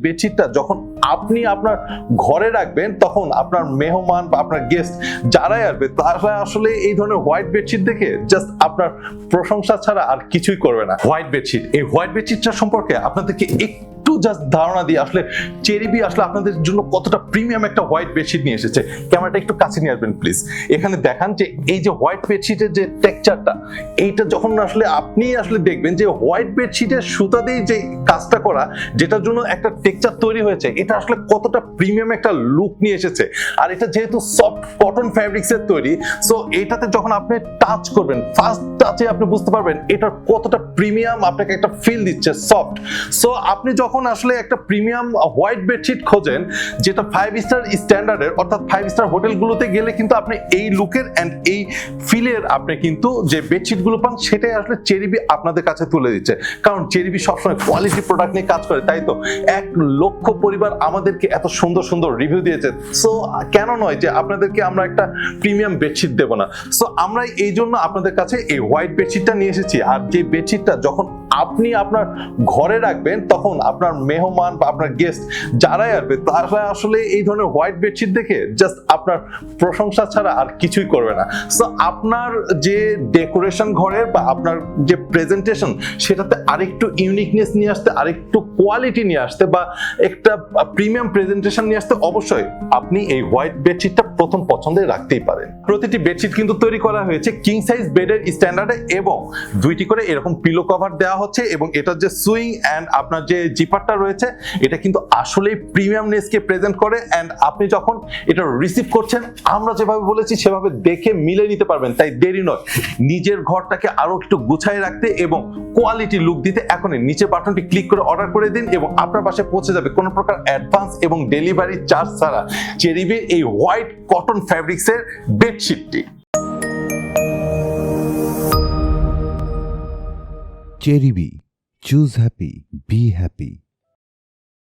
বেডশিটটা যখন আপনি আপনার ঘরে রাখবেন তখন আপনার মেহমান বা আপনার গেস্ট যারাই আসবে তারা আসলে এই ধরনের হোয়াইট বেডশিট দেখে জাস্ট আপনার প্রশংসা ছাড়া আর কিছুই করবে না। হোয়াইট বেডশিট, এই হোয়াইট বেডশিটটা সম্পর্কে আপনাদেরকে একটু জাস্ট ধারণা দিয়ে আসলে চেরিবি আসলে আপনাদের জন্য কতটা প্রিমিয়াম একটা হোয়াইট বেডশিট নিয়ে এসেছে। ক্যামেরাটা একটু কাছে নিয়ে আসবেন প্লিজ। এখানে দেখান যে এই যে হোয়াইট বেডশিটের যে টেক্সচারটা, এইটা যখন আসলে আপনি আসলে দেখবেন যে হোয়াইট বেডশিটের সুতা দিয়ে যে কাজটা করা, যেটার জন্য একটা টেক্সচার তৈরি হয়েছে, এটা আসলে কতটা প্রিমিয়াম একটা লুক নিয়ে এসেছে। আর এটা যেহেতু সফট কটন ফ্যাব্রিক্স এর তৈরি, সো এটাতে যখন আপনি টাচ করবেন, ফার্স্ট টাচে আপনি বুঝতে পারবেন এটার কতটা প্রিমিয়াম আপনাকে একটা ফিল দিচ্ছে, সফট। সো আপনি যখন আসলে একটা প্রিমিয়াম হোয়াইট বেডশিট খোঁজেন যেটা 5 স্টার স্ট্যান্ডার্ডের, অর্থাৎ 5 স্টার হোটেলগুলোতে গেলে কিন্তু আপনি এই লুকের এন্ড এই ফিলের আপনি কিন্তু যে বেডশিট গুলো পান সেটাই আসলে চেরিবি আপনাদের কাছে তুলে দিচ্ছে। কারণ চেরিবি সবসময় কোয়ালিটি প্রোডাক্ট নিয়ে কাজ করে, তাই তো 1 লক্ষ পরিবার আমাদেরকে এত সুন্দর সুন্দর রিভিউ দিয়েছে। সো কেন নয় যে আপনাদেরকে আমরা একটা প্রিমিয়াম বেডশিট দেব না। সো আমরা এই জন্য আপনাদের কাছে এই হোয়াইট বেডশিটটা নিয়ে এসেছি। আর যে বেডশিটটা যখন আপনি আপনার ঘরে রাখবেন তখন আপনার মেহমান বা আপনার গেস্ট যারাই আসবে তারা আসলে এই ধরনের হোয়াইট বেডশিট দেখে জাস্ট আপনার প্রশংসা ছাড়া আর কিছুই করবে না। সো আপনার যে ডেকোরেশন ঘরের বা আপনার যে প্রেজেন্টেশন, সেটাতে আরেকটু ইউনিকনেস নিয়ে আসতে, আরেকটু কোয়ালিটি নিয়ে আসতে বা একটা প্রিমিয়াম প্রেজেন্টেশন নিয়ে আসতে অবশ্যই আপনি এই হোয়াইট বেডশিটটা প্রথম পছন্দে রাখতেই পারেন। প্রতিটি বেডশিট কিন্তু তৈরি করা হয়েছে কিং সাইজ বেডের স্ট্যান্ডার্ডে এবং 2টি করে এরকম পিলো কভার দেওয়া হচ্ছে এবং এটার যে সুইং এন্ড আপনার যে জিপারটা রয়েছে এটা কিন্তু আসলেই প্রিমিয়ামনেসকে প্রেজেন্ট করে। এন্ড আপনি যখন এটা রিসিভ করছেন আমরা যেভাবে বলেছি সেভাবে দেখে মিলে নিতে পারবেন। তাই দেরি নয়, নিজের ঘরটাকে আরো একটু গুছায় রাখতে এবং কোয়ালিটি লুক দিতে এখনই নিচে বাটনটি ক্লিক করে অর্ডার করে দিন এবং আপনার বাসায় পৌঁছে যাবে কোনো প্রকার অ্যাডভান্স এবং ডেলিভারি চার্জ ছাড়া চেরিবির এই হোয়াইট কটন ফ্যাব্রিক্সের বেডশিটটি। Cherry Bee. Choose happy. Be happy.